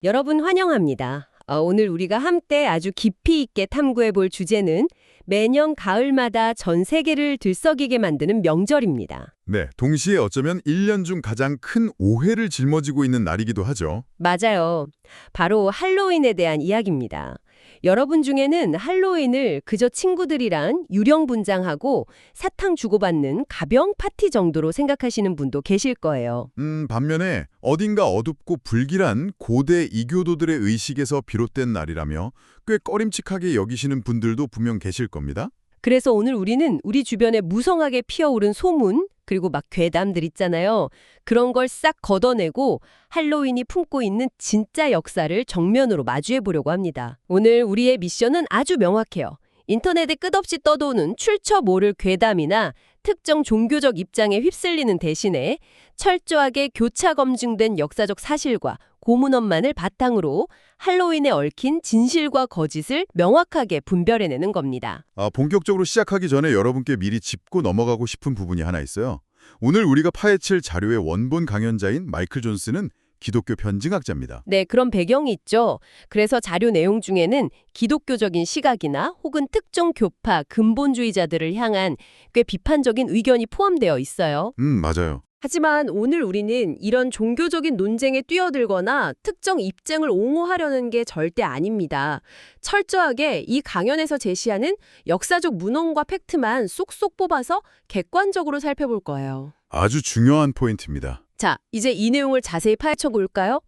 여러분 환영합니다. 오늘 우리가 함께 아주 깊이 있게 탐구해 볼 주제는 매년 가을마다 전 세계를 들썩이게 만드는 명절입니다. 네, 동시에 어쩌면 1년 중 가장 큰 오해를 짊어지고 있는 날이기도 하죠. 맞아요. 바로 할로윈에 대한 이야기입니다. 여러분 중에는 할로윈을 그저 친구들이랑 유령분장하고 사탕 주고받는 가벼운 파티 정도로 생각하시는 분도 계실 거예요. 반면에 어딘가 어둡고 불길한 고대 이교도들의 의식에서 비롯된 날이라며 꽤 꺼림칙하게 여기시는 분들도 분명 계실 겁니다. 그래서 오늘 우리는 우리 주변에 무성하게 피어오른 소문, 그리고 막 괴담들 있잖아요. 그런 걸 싹 걷어내고 할로윈이 품고 있는 진짜 역사를 정면으로 마주해 보려고 합니다. 오늘 우리의 미션은 아주 명확해요. 인터넷에 끝없이 떠도는 출처 모를 괴담이나 특정 종교적 입장에 휩쓸리는 대신에 철저하게 교차 검증된 역사적 사실과 고문원만을 바탕으로 할로윈에 얽힌 진실과 거짓을 명확하게 분별해내는 겁니다. 본격적으로 시작하기 전에 여러분께 미리 짚고 넘어가고 싶은 부분이 하나 있어요. 오늘 우리가 파헤칠 자료의 원본 강연자인 마이클 존스는 기독교 변증학자입니다. 네, 그런 배경이 있죠. 그래서 자료 내용 중에는 기독교적인 시각이나 혹은 특정 교파, 근본주의자들을 향한 꽤 비판적인 의견이 포함되어 있어요. 맞아요. 하지만 오늘 우리는 이런 종교적인 논쟁에 뛰어들거나 특정 입장을 옹호하려는 게 절대 아닙니다. 철저하게 이 강연에서 제시하는 역사적 문헌과 팩트만 쏙쏙 뽑아서 객관적으로 살펴볼 거예요. 아주 중요한 포인트입니다. 자, 이제 이 내용을 자세히 파헤쳐 볼까요?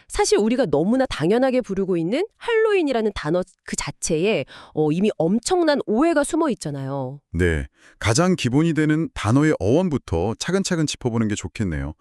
사실 우리가 너무나 당연하게 부르고 있는 할로윈이라는 단어 그 자체에 이미 엄청난 오해가 숨어 있잖아요. 네, 가장 기본이 되는 단어의 어원부터 차근차근 짚어보는 게 좋겠네요.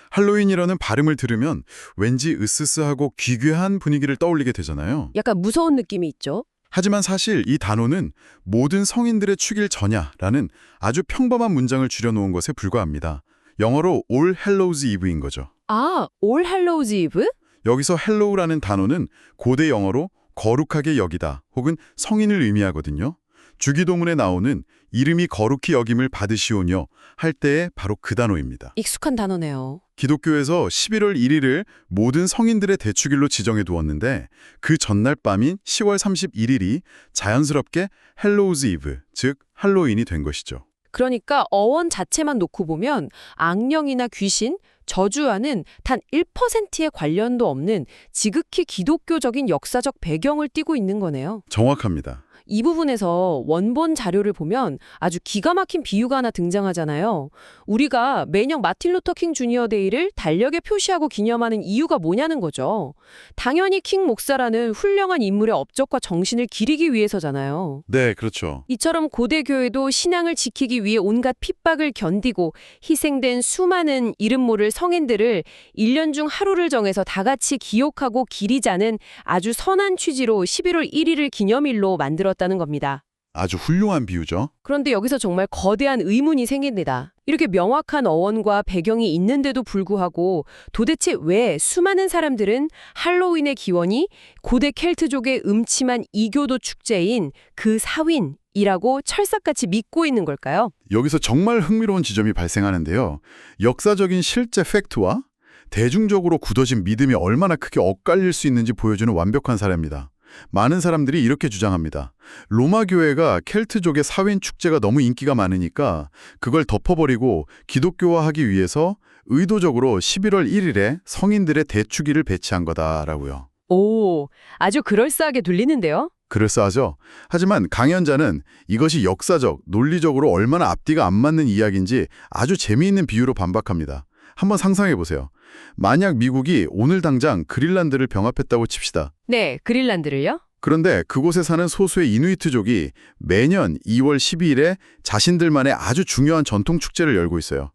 할로윈이라는 발음을 들으면 왠지 으스스하고 기괴한 분위기를 떠올리게 되잖아요. 약간 무서운 느낌이 있죠? 하지만 사실 이 단어는 모든 성인들의 축일 전야라는 아주 평범한 문장을 줄여놓은 것에 불과합니다. 영어로 All Hallows Eve인 거죠. 아, All Hallows Eve? 여기서 Hallow라는 단어는 고대 영어로 거룩하게 여기다 혹은 성인을 의미하거든요. 주기도문에 나오는 이름이 거룩히 여김을 받으시오뇨 할 때의 바로 그 단어입니다. 익숙한 단어네요. 기독교에서 11월 1일을 모든 성인들의 대축일로 지정해 두었는데 그 전날 밤인 10월 31일이 자연스럽게 헬로우즈 이브, 즉 할로윈이 된 것이죠. 그러니까 어원 자체만 놓고 보면 악령이나 귀신, 저주와는 단 1%의 관련도 없는 지극히 기독교적인 역사적 배경을 띠고 있는 거네요. 정확합니다. 이 부분에서 원본 자료를 보면 아주 기가 막힌 비유가 하나 등장하잖아요. 우리가 매년 마틴 루터 킹 주니어 데이를 달력에 표시하고 기념하는 이유가 뭐냐는 거죠. 당연히 킹 목사라는 훌륭한 인물의 업적과 정신을 기리기 위해서잖아요. 네, 그렇죠. 이처럼 고대 교회도 신앙을 지키기 위해 온갖 핍박을 견디고 희생된 수많은 이름 모를 성인들을 1년 중 하루를 정해서 다 같이 기억하고 기리자는 아주 선한 취지로 11월 1일을 기념일로 만들었다는 겁니다. 아주 훌륭한 비유죠. 그런데 여기서 정말 거대한 의문이 생깁니다. 이렇게 명확한 어원과 배경이 있는데도 불구하고 도대체 왜 수많은 사람들은 할로윈의 기원이 고대 켈트족의 음침한 이교도 축제인 그 사윈이라고 철석같이 믿고 있는 걸까요? 여기서 정말 흥미로운 지점이 발생하는데요. 역사적인 실제 팩트와 대중적으로 굳어진 믿음이 얼마나 크게 엇갈릴 수 있는지 보여주는 완벽한 사례입니다. 많은 사람들이 이렇게 주장합니다. 로마 교회가 켈트족의 사윈 축제가 너무 인기가 많으니까 그걸 덮어버리고 기독교화하기 위해서 의도적으로 11월 1일에 성인들의 대축일을 배치한 거다라고요. 오, 아주 그럴싸하게 들리는데요? 그럴싸하죠? 하지만 강연자는 이것이 역사적, 논리적으로 얼마나 앞뒤가 안 맞는 이야기인지 아주 재미있는 비유로 반박합니다. 한번 상상해 보세요. 만약 미국이 오늘 당장 그린란드를 병합했다고 칩시다. 네, 그린란드를요? 그런데 그곳에 사는 소수의 이누이트족이 매년 2월 12일에 자신들만의 아주 중요한 전통 축제를 열고 있어요.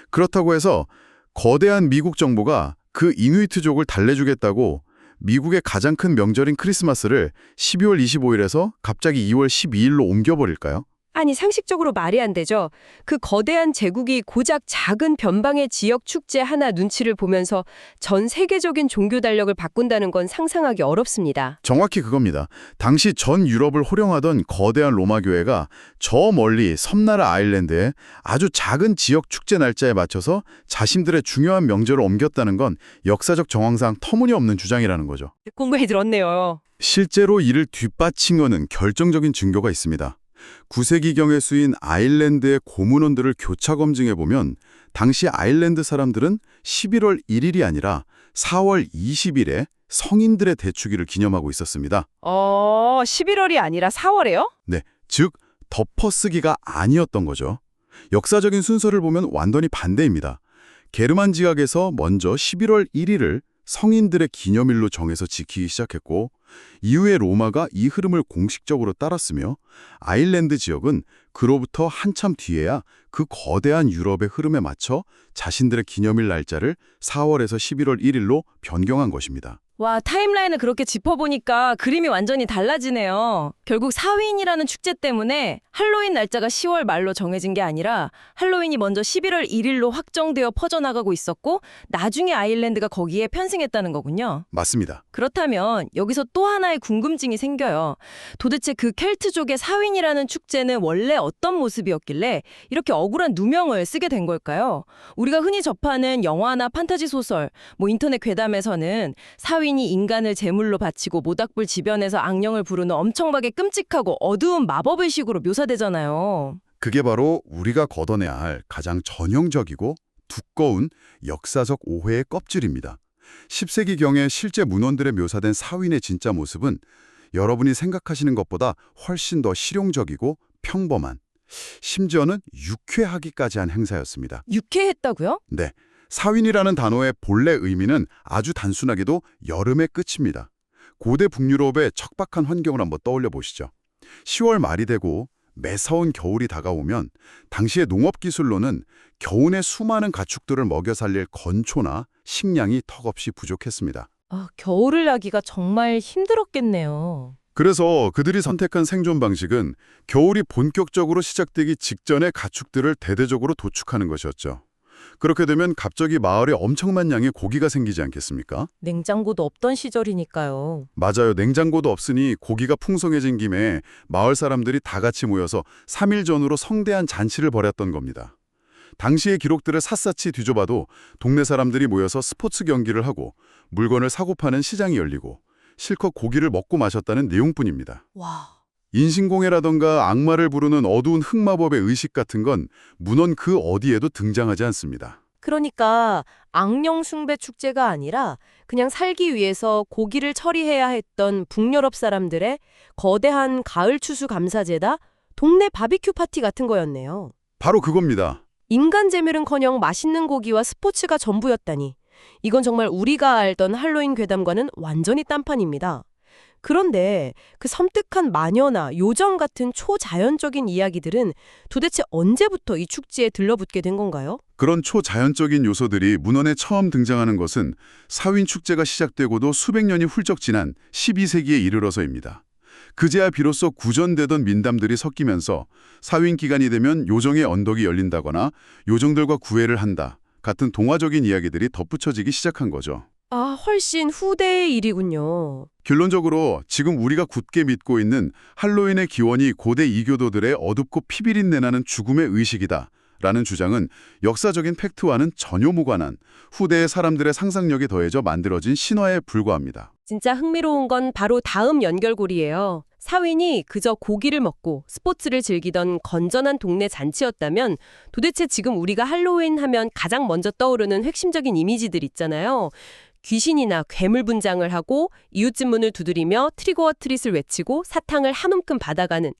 그렇다고 해서 거대한 미국 정부가 그 이누이트족을 달래주겠다고 미국의 가장 큰 명절인 크리스마스를 12월 25일에서 갑자기 2월 12일로 옮겨버릴까요? 아니, 상식적으로 말이 안 되죠. 그 거대한 제국이 고작 작은 변방의 지역 축제 하나 눈치를 보면서 전 세계적인 종교 달력을 바꾼다는 건 상상하기 어렵습니다. 정확히 그겁니다. 당시 전 유럽을 호령하던 거대한 로마 교회가 저 멀리 섬나라 아일랜드에 아주 작은 지역 축제 날짜에 맞춰서 자신들의 중요한 명절을 옮겼다는 건 역사적 정황상 터무니없는 주장이라는 거죠. 공부해 들었네요. 실제로 이를 뒷받친 거는 결정적인 증거가 있습니다. 9세기경에 쓰인 아일랜드의 고문원들을 교차 검증해보면 당시 아일랜드 사람들은 11월 1일이 아니라 4월 20일에 성인들의 대축일을 기념하고 있었습니다. 11월이 아니라 4월에요? 네, 즉 덮어쓰기가 아니었던 거죠. 역사적인 순서를 보면 완전히 반대입니다. 게르만 지각에서 먼저 11월 1일을 성인들의 기념일로 정해서 지키기 시작했고 이후에 로마가 이 흐름을 공식적으로 따랐으며 아일랜드 지역은 그로부터 한참 뒤에야 그 거대한 유럽의 흐름에 맞춰 자신들의 기념일 날짜를 4월에서 11월 1일로 변경한 것입니다. 와, 타임라인을 그렇게 짚어보니까 그림이 완전히 달라지네요. 결국 사윈이라는 축제 때문에 할로윈 날짜가 10월 말로 정해진 게 아니라 할로윈이 먼저 11월 1일로 확정되어 퍼져나가고 있었고 나중에 아일랜드가 거기에 편승했다는 거군요. 맞습니다. 그렇다면 여기서 또 하나의 궁금증이 생겨요. 도대체 그 켈트족의 사윈이라는 축제는 원래 어떤 모습이었길래 이렇게 억울한 누명을 쓰게 된 걸까요? 우리가 흔히 접하는 영화나 판타지 소설, 인터넷 괴담에서는 사윈이 인간을 제물로 바치고 모닥불 지변에서 악령을 부르는 엄청나게 끔찍하고 어두운 마법의식으로 묘사되잖아요. 그게 바로 우리가 걷어내야 할 가장 전형적이고 두꺼운 역사적 오해의 껍질입니다. 10세기경에 실제 문헌들에 묘사된 사윈의 진짜 모습은 여러분이 생각하시는 것보다 훨씬 더 실용적이고 평범한, 심지어는 유쾌하기까지 한 행사였습니다. 유쾌했다고요? 네, 사윈이라는 단어의 본래 의미는 아주 단순하게도 여름의 끝입니다. 고대 북유럽의 척박한 환경을 한번 떠올려 보시죠. 10월 말이 되고 매서운 겨울이 다가오면 당시의 농업기술로는 겨우내 수많은 가축들을 먹여 살릴 건초나 식량이 턱없이 부족했습니다. 겨울을 나기가 정말 힘들었겠네요. 그래서 그들이 선택한 생존 방식은 겨울이 본격적으로 시작되기 직전에 가축들을 대대적으로 도축하는 것이었죠. 그렇게 되면 갑자기 마을에 엄청난 양의 고기가 생기지 않겠습니까? 냉장고도 없던 시절이니까요. 맞아요. 냉장고도 없으니 고기가 풍성해진 김에 마을 사람들이 다 같이 모여서 3일 전후로 성대한 잔치를 벌였던 겁니다. 당시의 기록들을 샅샅이 뒤져봐도 동네 사람들이 모여서 스포츠 경기를 하고 물건을 사고 파는 시장이 열리고 실컷 고기를 먹고 마셨다는 내용뿐입니다. 와. 인신공해라던가 악마를 부르는 어두운 흑마법의 의식 같은 건 문헌 그 어디에도 등장하지 않습니다. 그러니까 악령 숭배 축제가 아니라 그냥 살기 위해서 고기를 처리해야 했던 북유럽 사람들의 거대한 가을 추수 감사제다, 동네 바비큐 파티 같은 거였네요. 바로 그겁니다. 인간 재물은커녕 맛있는 고기와 스포츠가 전부였다니. 이건 정말 우리가 알던 할로윈 괴담과는 완전히 딴판입니다. 그런데 그 섬뜩한 마녀나 요정 같은 초자연적인 이야기들은 도대체 언제부터 이 축제에 들러붙게 된 건가요? 그런 초자연적인 요소들이 문헌에 처음 등장하는 것은 사윈 축제가 시작되고도 수백 년이 훌쩍 지난 12세기에 이르러서입니다. 그제야 비로소 구전되던 민담들이 섞이면서 사윈 기간이 되면 요정의 언덕이 열린다거나 요정들과 구애를 한다 같은 동화적인 이야기들이 덧붙여지기 시작한 거죠. 훨씬 후대의 일이군요. 결론적으로 지금 우리가 굳게 믿고 있는 할로윈의 기원이 고대 이교도들의 어둡고 피비린내나는 죽음의 의식이다 라는 주장은 역사적인 팩트와는 전혀 무관한 후대의 사람들의 상상력이 더해져 만들어진 신화에 불과합니다. 진짜 흥미로운 건 바로 다음 연결고리예요. 사윈이 그저 고기를 먹고 스포츠를 즐기던 건전한 동네 잔치였다면 도대체 지금 우리가 할로윈 하면 가장 먼저 떠오르는 핵심적인 이미지들 있잖아요. 귀신이나 괴물 분장을 하고 이웃집 문을 두드리며 트릭 오어 트릿을 외치고 사탕을 한 움큼 받아가는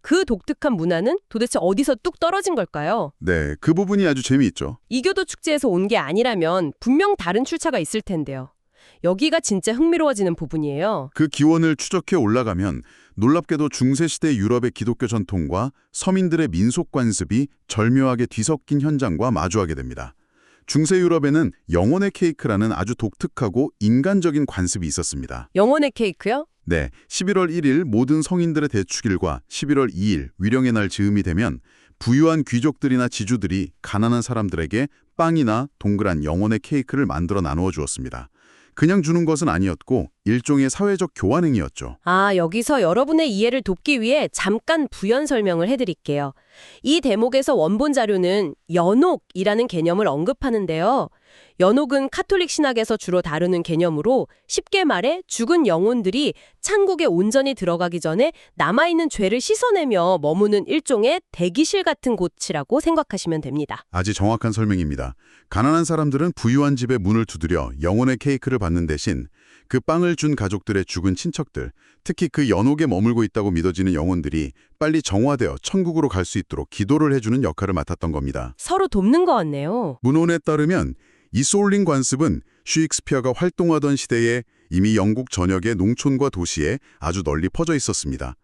그 독특한 문화는 도대체 어디서 뚝 떨어진 걸까요? 네, 그 부분이 아주 재미있죠. 이교도 축제에서 온 게 아니라면 분명 다른 출처가 있을 텐데요. 여기가 진짜 흥미로워지는 부분이에요. 그 기원을 추적해 올라가면 놀랍게도 중세시대 유럽의 기독교 전통과 서민들의 민속 관습이 절묘하게 뒤섞인 현장과 마주하게 됩니다. 중세 유럽에는 영혼의 케이크라는 아주 독특하고 인간적인 관습이 있었습니다. 영혼의 케이크요? 네, 11월 1일 모든 성인들의 대축일과 11월 2일 위령의 날 즈음이 되면 부유한 귀족들이나 지주들이 가난한 사람들에게 빵이나 동그란 영혼의 케이크를 만들어 나누어 주었습니다. 그냥 주는 것은 아니었고 일종의 사회적 교환행위였죠. 아, 여기서 여러분의 이해를 돕기 위해 잠깐 부연 설명을 해드릴게요. 이 대목에서 원본 자료는 연옥이라는 개념을 언급하는데요. 연옥은 카톨릭 신학에서 주로 다루는 개념으로 쉽게 말해 죽은 영혼들이 천국에 온전히 들어가기 전에 남아있는 죄를 씻어내며 머무는 일종의 대기실 같은 곳이라고 생각하시면 됩니다. 아주 정확한 설명입니다. 가난한 사람들은 부유한 집의 문을 두드려 영혼의 케이크를 받는 대신 그 빵을 준 가족들의 죽은 친척들, 특히 그 연옥에 머물고 있다고 믿어지는 영혼들이 빨리 정화되어 천국으로 갈 수 있도록 기도를 해주는 역할을 맡았던 겁니다. 서로 돕는 것 같네요. 문헌에 따르면 이 소울링 관습은 셰익스피어가 활동하던 시대에 이미 영국 전역의 농촌과 도시에 아주 널리 퍼져 있었습니다.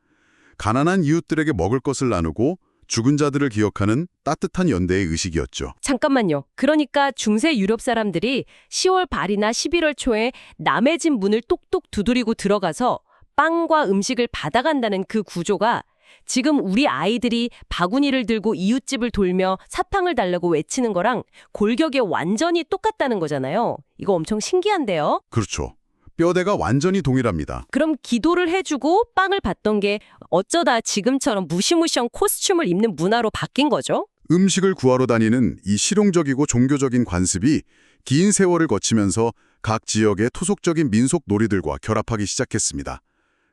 가난한 이웃들에게 먹을 것을 나누고 죽은 자들을 기억하는 따뜻한 연대의 의식이었죠. 잠깐만요. 그러니까 중세 유럽 사람들이 10월 말이나 11월 초에 남의 집 문을 똑똑 두드리고 들어가서 빵과 음식을 받아간다는 그 구조가 지금 우리 아이들이 바구니를 들고 이웃집을 돌며 사탕을 달라고 외치는 거랑 골격이 완전히 똑같다는 거잖아요. 이거 엄청 신기한데요? 그렇죠. 뼈대가 완전히 동일합니다. 그럼 기도를 해주고 빵을 받던 게 어쩌다 지금처럼 무시무시한 코스튬을 입는 문화로 바뀐 거죠? 음식을 구하러 다니는 이 실용적이고 종교적인 관습이 긴 세월을 거치면서 각 지역의 토속적인 민속 놀이들과 결합하기 시작했습니다.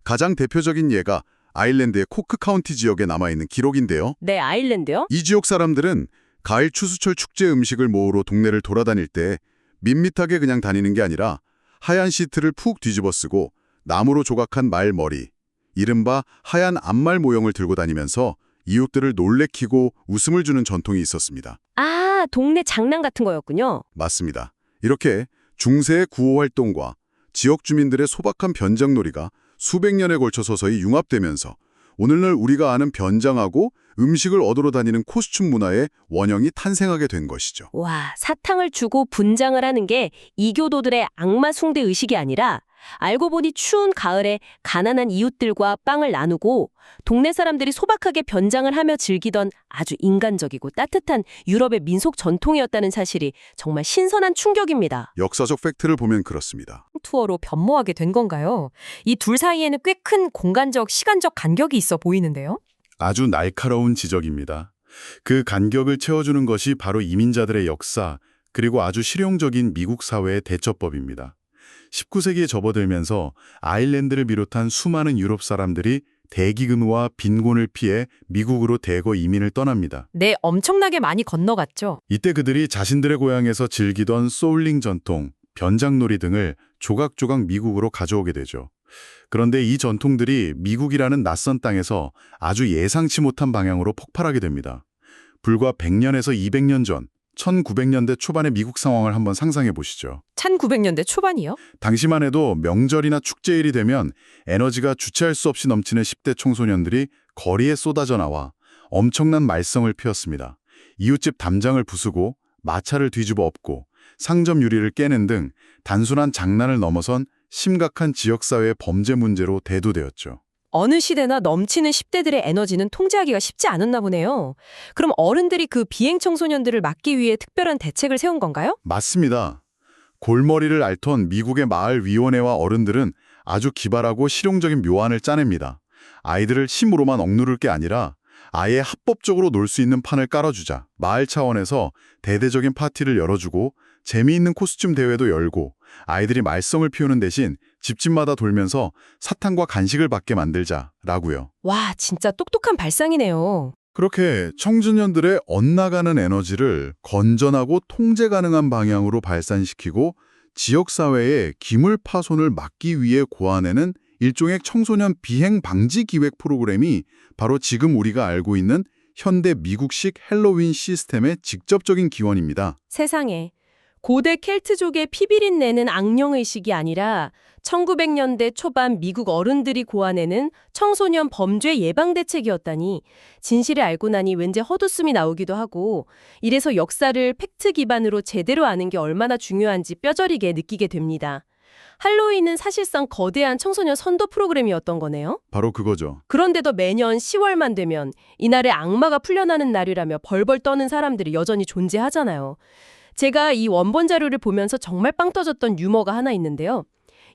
가장 대표적인 예가 아일랜드의 코크 카운티 지역에 남아있는 기록인데요. 네, 아일랜드요? 이 지역 사람들은 가을 추수철 축제 음식을 모으러 동네를 돌아다닐 때 밋밋하게 그냥 다니는 게 아니라 하얀 시트를 푹 뒤집어 쓰고 나무로 조각한 말머리, 이른바 하얀 암말 모형을 들고 다니면서 이웃들을 놀래키고 웃음을 주는 전통이 있었습니다. 아, 동네 장난 같은 거였군요. 맞습니다. 이렇게 중세의 구호 활동과 지역 주민들의 소박한 변장놀이가 수백 년에 걸쳐 서서히 융합되면서 오늘날 우리가 아는 변장하고 음식을 얻으러 다니는 코스튬 문화의 원형이 탄생하게 된 것이죠. 와, 사탕을 주고 분장을 하는 게 이교도들의 악마 숭배 의식이 아니라 알고 보니 추운 가을에 가난한 이웃들과 빵을 나누고 동네 사람들이 소박하게 변장을 하며 즐기던 아주 인간적이고 따뜻한 유럽의 민속 전통이었다는 사실이 정말 신선한 충격입니다. 역사적 팩트를 보면 그렇습니다. 투어로 변모하게 된 건가요? 이 둘 사이에는 꽤 큰 공간적, 시간적 간격이 있어 보이는데요? 아주 날카로운 지적입니다. 그 간격을 채워주는 것이 바로 이민자들의 역사, 그리고 아주 실용적인 미국 사회의 대처법입니다. 19세기에 접어들면서 아일랜드를 비롯한 수많은 유럽 사람들이 대기근과 빈곤을 피해 미국으로 대거 이민을 떠납니다. 네, 엄청나게 많이 건너갔죠. 이때 그들이 자신들의 고향에서 즐기던 소울링 전통, 변장놀이 등을 조각조각 미국으로 가져오게 되죠. 그런데 이 전통들이 미국이라는 낯선 땅에서 아주 예상치 못한 방향으로 폭발하게 됩니다. 불과 100년에서 200년 전, 1900년대 초반의 미국 상황을 한번 상상해 보시죠. 1900년대 초반이요? 당시만 해도 명절이나 축제일이 되면 에너지가 주체할 수 없이 넘치는 10대 청소년들이 거리에 쏟아져 나와 엄청난 말썽을 피웠습니다. 이웃집 담장을 부수고 마차를 뒤집어 엎고 상점 유리를 깨는 등 단순한 장난을 넘어선 심각한 지역사회의 범죄 문제로 대두되었죠. 어느 시대나 넘치는 10대들의 에너지는 통제하기가 쉽지 않았나 보네요. 그럼 어른들이 그 비행 청소년들을 막기 위해 특별한 대책을 세운 건가요? 맞습니다. 골머리를 앓던 미국의 마을 위원회와 어른들은 아주 기발하고 실용적인 묘안을 짜냅니다. 아이들을 힘으로만 억누를 게 아니라 아예 합법적으로 놀 수 있는 판을 깔아주자. 마을 차원에서 대대적인 파티를 열어주고 재미있는 코스튬 대회도 열고 아이들이 말썽을 피우는 대신 집집마다 돌면서 사탕과 간식을 받게 만들자라고요. 와, 진짜 똑똑한 발상이네요. 그렇게 청소년들의 엇나가는 에너지를 건전하고 통제 가능한 방향으로 발산시키고 지역사회의 기물 파손을 막기 위해 고안해낸 일종의 청소년 비행 방지 기획 프로그램이 바로 지금 우리가 알고 있는 현대 미국식 헬로윈 시스템의 직접적인 기원입니다. 세상에. 고대 켈트족의 피비린내는 악령의식이 아니라 1900년대 초반 미국 어른들이 고안해낸 청소년 범죄 예방 대책이었다니 진실을 알고 나니 왠지 헛웃음이 나오기도 하고 이래서 역사를 팩트 기반으로 제대로 아는 게 얼마나 중요한지 뼈저리게 느끼게 됩니다. 할로윈은 사실상 거대한 청소년 선도 프로그램이었던 거네요. 바로 그거죠. 그런데도 매년 10월만 되면 이날에 악마가 풀려나는 날이라며 벌벌 떠는 사람들이 여전히 존재하잖아요. 제가 이 원본 자료를 보면서 정말 빵 터졌던 유머가 하나 있는데요.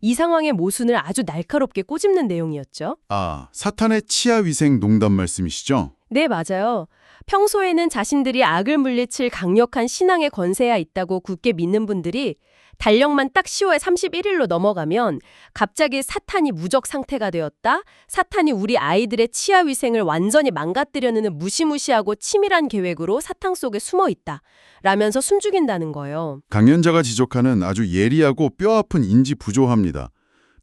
이 상황의 모순을 아주 날카롭게 꼬집는 내용이었죠. 아, 사탄의 치아위생 농담 말씀이시죠? 네, 맞아요. 평소에는 자신들이 악을 물리칠 강력한 신앙의 권세가 있다고 굳게 믿는 분들이 달력만 딱 10월 31일로 넘어가면 갑자기 사탄이 무적 상태가 되었다. 사탄이 우리 아이들의 치아 위생을 완전히 망가뜨려는 무시무시하고 치밀한 계획으로 사탕 속에 숨어 있다. 라면서 숨죽인다는 거예요. 강연자가 지적하는 아주 예리하고 뼈아픈 인지 부조합니다.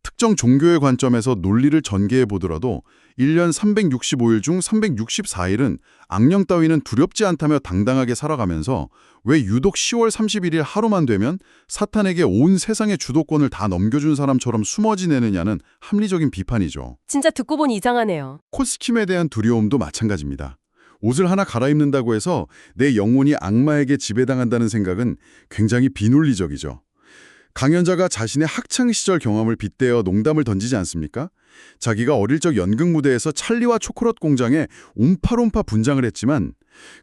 특정 종교의 관점에서 논리를 전개해 보더라도 1년 365일 중 364일은 악령 따위는 두렵지 않다며 당당하게 살아가면서 왜 유독 10월 31일 하루만 되면 사탄에게 온 세상의 주도권을 다 넘겨준 사람처럼 숨어 지내느냐는 합리적인 비판이죠. 진짜 듣고 보니 이상하네요. 코스튬에 대한 두려움도 마찬가지입니다. 옷을 하나 갈아입는다고 해서 내 영혼이 악마에게 지배당한다는 생각은 굉장히 비논리적이죠. 강연자가 자신의 학창시절 경험을 빗대어 농담을 던지지 않습니까? 자기가 어릴 적 연극 무대에서 찰리와 초콜릿 공장에 옴파롬파 분장을 했지만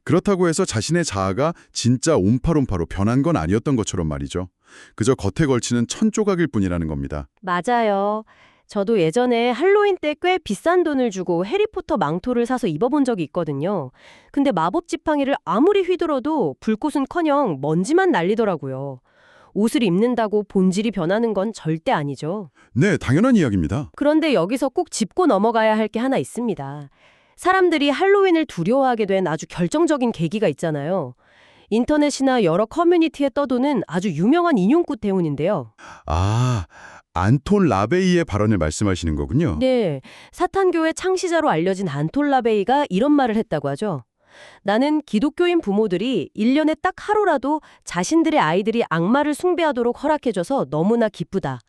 그렇다고 해서 자신의 자아가 진짜 옴파롬파로 변한 건 아니었던 것처럼 말이죠. 그저 겉에 걸치는 천조각일 뿐이라는 겁니다. 맞아요. 저도 예전에 할로윈 때 꽤 비싼 돈을 주고 해리포터 망토를 사서 입어본 적이 있거든요. 근데 마법 지팡이를 아무리 휘둘러도 불꽃은커녕 먼지만 날리더라고요. 옷을 입는다고 본질이 변하는 건 절대 아니죠. 네, 당연한 이야기입니다. 그런데 여기서 꼭 짚고 넘어가야 할 게 하나 있습니다. 사람들이 할로윈을 두려워하게 된 아주 결정적인 계기가 있잖아요. 인터넷이나 여러 커뮤니티에 떠도는 아주 유명한 인용꽃 때문인데요. 아, 안톤 라베이의 발언을 말씀하시는 거군요. 네, 사탄교의 창시자로 알려진 안톨 라베이가 이런 말을 했다고 하죠. 나는 기독교인 부모들이 1년에 딱 하루라도 자신들의 아이들이 악마를 숭배하도록 허락해줘서 너무나 기쁘다.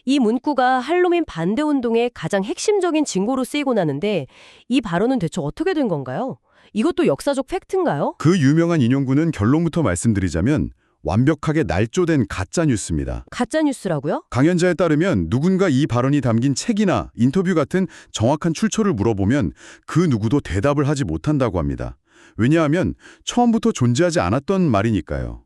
이 문구가 할로윈 반대운동의 가장 핵심적인 징고로 쓰이고 나는데 이 발언은 대체 어떻게 된 건가요? 이것도 역사적 팩트인가요? 그 유명한 인용구는 결론부터 말씀드리자면 완벽하게 날조된 가짜뉴스입니다. 가짜뉴스라고요? 강연자에 따르면 누군가 이 발언이 담긴 책이나 인터뷰 같은 정확한 출처를 물어보면 그 누구도 대답을 하지 못한다고 합니다. 왜냐하면 처음부터 존재하지 않았던 말이니까요.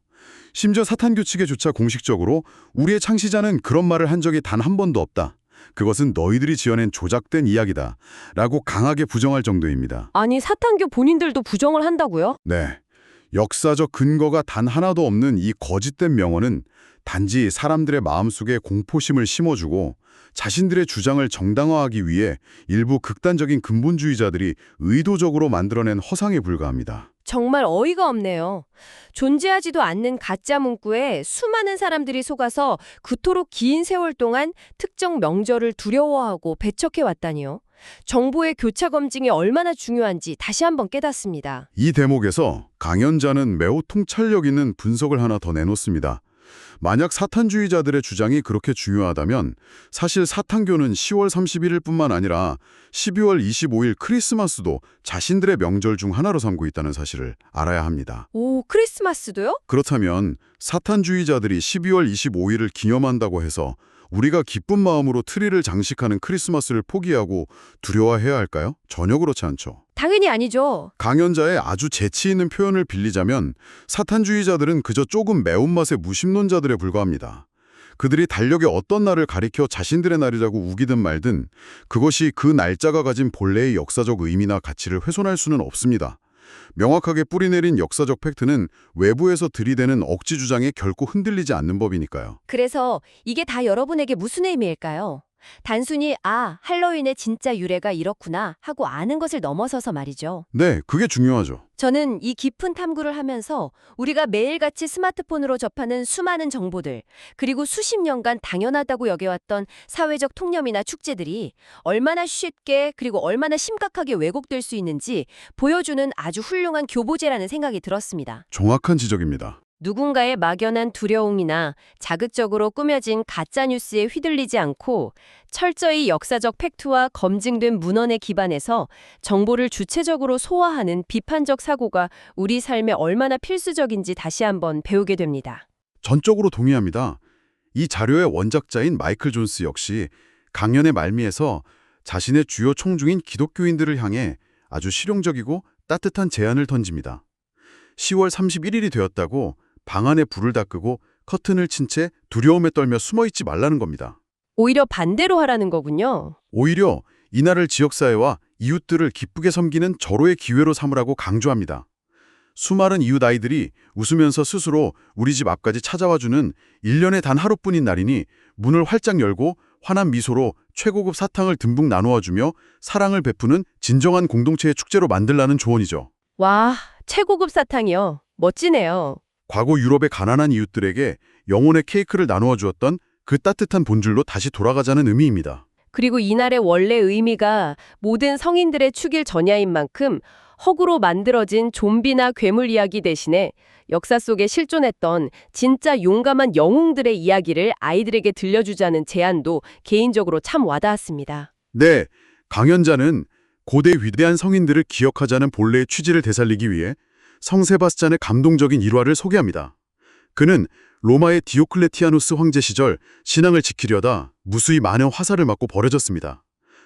심지어 사탄교 측에조차 공식적으로 우리의 창시자는 그런 말을 한 적이 단 한 번도 없다. 그것은 너희들이 지어낸 조작된 이야기다. 라고 강하게 부정할 정도입니다. 아니, 사탄교 본인들도 부정을 한다고요? 네. 역사적 근거가 단 하나도 없는 이 거짓된 명언은 단지 사람들의 마음속에 공포심을 심어주고 자신들의 주장을 정당화하기 위해 일부 극단적인 근본주의자들이 의도적으로 만들어낸 허상에 불과합니다. 정말 어이가 없네요. 존재하지도 않는 가짜 문구에 수많은 사람들이 속아서 그토록 긴 세월 동안 특정 명절을 두려워하고 배척해왔다니요. 정보의 교차 검증이 얼마나 중요한지 다시 한번 깨닫습니다. 이 대목에서 강연자는 매우 통찰력 있는 분석을 하나 더 내놓습니다. 만약 사탄주의자들의 주장이 그렇게 중요하다면 사실 사탄교는 10월 31일뿐만 아니라 12월 25일 크리스마스도 자신들의 명절 중 하나로 삼고 있다는 사실을 알아야 합니다. 오, 크리스마스도요? 그렇다면 사탄주의자들이 12월 25일을 기념한다고 해서 우리가 기쁜 마음으로 트리를 장식하는 크리스마스를 포기하고 두려워해야 할까요? 전혀 그렇지 않죠. 당연히 아니죠. 강연자의 아주 재치 있는 표현을 빌리자면 사탄주의자들은 그저 조금 매운맛의 무신론자들에 불과합니다. 그들이 달력의 어떤 날을 가리켜 자신들의 날이라고 우기든 말든 그것이 그 날짜가 가진 본래의 역사적 의미나 가치를 훼손할 수는 없습니다. 명확하게 뿌리내린 역사적 팩트는 외부에서 들이대는 억지 주장에 결코 흔들리지 않는 법이니까요. 그래서 이게 다 여러분에게 무슨 의미일까요? 단순히 할로윈의 진짜 유래가 이렇구나 하고 아는 것을 넘어서서 말이죠. 네, 그게 중요하죠. 저는 이 깊은 탐구를 하면서 우리가 매일같이 스마트폰으로 접하는 수많은 정보들, 그리고 수십 년간 당연하다고 여겨왔던 사회적 통념이나 축제들이 얼마나 쉽게 그리고 얼마나 심각하게 왜곡될 수 있는지 보여주는 아주 훌륭한 교보제라는 생각이 들었습니다. 정확한 지적입니다. 누군가의 막연한 두려움이나 자극적으로 꾸며진 가짜뉴스에 휘둘리지 않고 철저히 역사적 팩트와 검증된 문헌에 기반해서 정보를 주체적으로 소화하는 비판적 사고가 우리 삶에 얼마나 필수적인지 다시 한번 배우게 됩니다. 전적으로 동의합니다. 이 자료의 원작자인 마이클 존스 역시 강연의 말미에서 자신의 주요 총중인 기독교인들을 향해 아주 실용적이고 따뜻한 제안을 던집니다. 10월 31일이 되었다고 방 안에 불을 다 끄고 커튼을 친 채 두려움에 떨며 숨어있지 말라는 겁니다. 오히려 반대로 하라는 거군요. 오히려 이날을 지역사회와 이웃들을 기쁘게 섬기는 절호의 기회로 삼으라고 강조합니다. 수많은 이웃 아이들이 웃으면서 스스로 우리 집 앞까지 찾아와주는 1년에 단 하루뿐인 날이니 문을 활짝 열고 환한 미소로 최고급 사탕을 듬뿍 나누어주며 사랑을 베푸는 진정한 공동체의 축제로 만들라는 조언이죠. 와, 최고급 사탕이요. 멋지네요. 과거 유럽의 가난한 이웃들에게 영혼의 케이크를 나누어 주었던 그 따뜻한 본질로 다시 돌아가자는 의미입니다. 그리고 이날의 원래 의미가 모든 성인들의 축일 전야인 만큼 허구로 만들어진 좀비나 괴물 이야기 대신에 역사 속에 실존했던 진짜 용감한 영웅들의 이야기를 아이들에게 들려주자는 제안도 개인적으로 참 와닿았습니다. 네, 강연자는 고대 위대한 성인들을 기억하자는 본래의 취지를 되살리기 위해 성 세바스찬의 감동적인 일화를 소개합니다. 그는 로마의 디오클레티아누스 황제 시절 신앙을 지키려다 무수히 많은 화살을 맞고 버려졌습니다.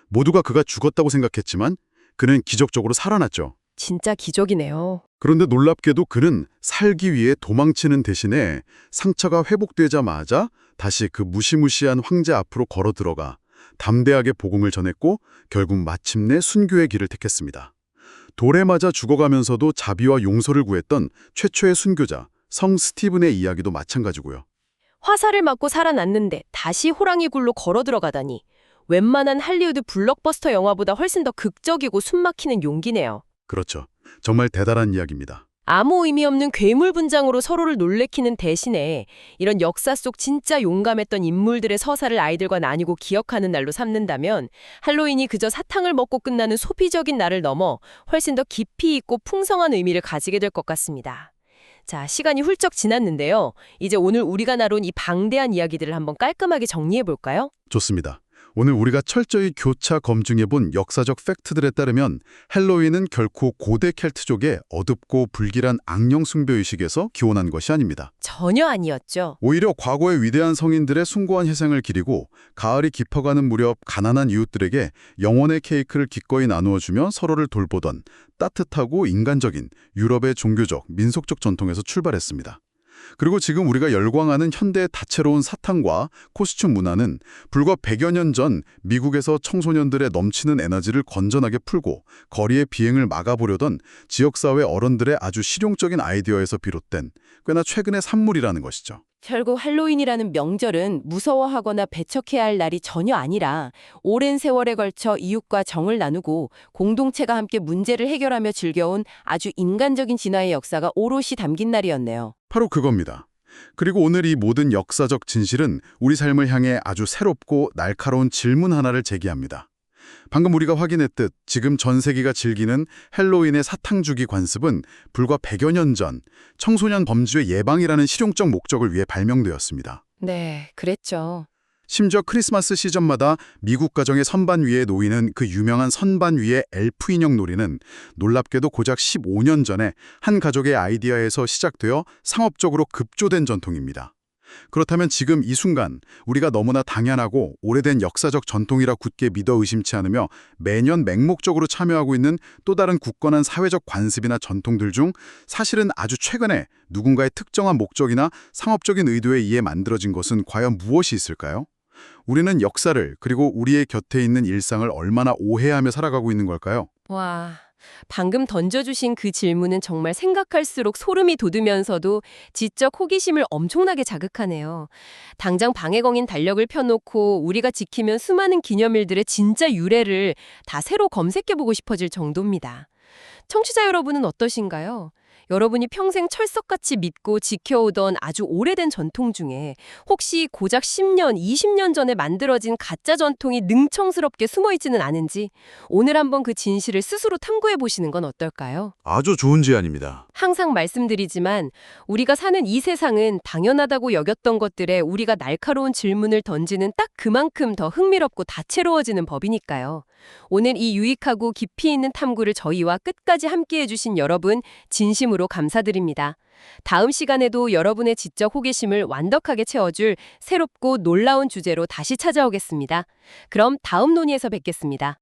모두가 그가 죽었다고 생각했지만 그는 기적적으로 살아났죠. 진짜 기적이네요. 그런데 놀랍게도 그는 살기 위해 도망치는 대신에 상처가 회복되자마자 다시 그 무시무시한 황제 앞으로 걸어 들어가 담대하게 복음을 전했고 결국 마침내 순교의 길을 택했습니다. 돌에 맞아 죽어가면서도 자비와 용서를 구했던 최초의 순교자 성 스티븐의 이야기도 마찬가지고요. 화살을 맞고 살아났는데 다시 호랑이 굴로 걸어 들어가다니 웬만한 할리우드 블록버스터 영화보다 훨씬 더 극적이고 숨막히는 용기네요. 그렇죠. 정말 대단한 이야기입니다. 아무 의미 없는 괴물 분장으로 서로를 놀래키는 대신에 이런 역사 속 진짜 용감했던 인물들의 서사를 아이들과 나뉘고 기억하는 날로 삼는다면 할로윈이 그저 사탕을 먹고 끝나는 소비적인 날을 넘어 훨씬 더 깊이 있고 풍성한 의미를 가지게 될 것 같습니다. 자, 시간이 훌쩍 지났는데요. 이제 오늘 우리가 나눈 이 방대한 이야기들을 한번 깔끔하게 정리해 볼까요? 좋습니다. 오늘 우리가 철저히 교차 검증해본 역사적 팩트들에 따르면 헬로윈은 결코 고대 켈트족의 어둡고 불길한 악령 숭배의식에서 기원한 것이 아닙니다. 전혀 아니었죠. 오히려 과거의 위대한 성인들의 숭고한 희생을 기리고 가을이 깊어가는 무렵 가난한 이웃들에게 영혼의 케이크를 기꺼이 나누어주며 서로를 돌보던 따뜻하고 인간적인 유럽의 종교적, 민속적 전통에서 출발했습니다. 그리고 지금 우리가 열광하는 현대의 다채로운 사탕과 코스튬 문화는 불과 100여 년 전 미국에서 청소년들의 넘치는 에너지를 건전하게 풀고 거리의 비행을 막아보려던 지역사회 어른들의 아주 실용적인 아이디어에서 비롯된 꽤나 최근의 산물이라는 것이죠. 결국 할로윈이라는 명절은 무서워하거나 배척해야 할 날이 전혀 아니라 오랜 세월에 걸쳐 이웃과 정을 나누고 공동체가 함께 문제를 해결하며 즐겨온 아주 인간적인 진화의 역사가 오롯이 담긴 날이었네요. 바로 그겁니다. 그리고 오늘 이 모든 역사적 진실은 우리 삶을 향해 아주 새롭고 날카로운 질문 하나를 제기합니다. 방금 우리가 확인했듯 지금 전 세계가 즐기는 헬로윈의 사탕 주기 관습은 불과 100여 년 전 청소년 범죄 예방이라는 실용적 목적을 위해 발명되었습니다. 네, 그랬죠. 심지어 크리스마스 시즌마다 미국 가정의 선반 위에 놓이는 그 유명한 선반 위의 엘프 인형 놀이는 놀랍게도 고작 15년 전에 한 가족의 아이디어에서 시작되어 상업적으로 급조된 전통입니다. 그렇다면 지금 이 순간 우리가 너무나 당연하고 오래된 역사적 전통이라 굳게 믿어 의심치 않으며 매년 맹목적으로 참여하고 있는 또 다른 굳건한 사회적 관습이나 전통들 중 사실은 아주 최근에 누군가의 특정한 목적이나 상업적인 의도에 의해 만들어진 것은 과연 무엇이 있을까요? 우리는 역사를 그리고 우리의 곁에 있는 일상을 얼마나 오해하며 살아가고 있는 걸까요? 와, 방금 던져주신 그 질문은 정말 생각할수록 소름이 돋으면서도 지적 호기심을 엄청나게 자극하네요. 당장 방해공인 달력을 펴놓고 우리가 지키면 수많은 기념일들의 진짜 유래를 다 새로 검색해보고 싶어질 정도입니다. 청취자 여러분은 어떠신가요? 여러분이 평생 철석같이 믿고 지켜오던 아주 오래된 전통 중에 혹시 고작 10년, 20년 전에 만들어진 가짜 전통이 능청스럽게 숨어있지는 않은지 오늘 한번 그 진실을 스스로 탐구해보시는 건 어떨까요? 아주 좋은 제안입니다. 항상 말씀드리지만 우리가 사는 이 세상은 당연하다고 여겼던 것들에 우리가 날카로운 질문을 던지는 딱 그만큼 더 흥미롭고 다채로워지는 법이니까요. 오늘 이 유익하고 깊이 있는 탐구를 저희와 끝까지 함께해 주신 여러분 진심으로 감사드립니다. 다음 시간에도 여러분의 지적 호기심을 완벽하게 채워줄 새롭고 놀라운 주제로 다시 찾아오겠습니다. 그럼 다음 논의에서 뵙겠습니다.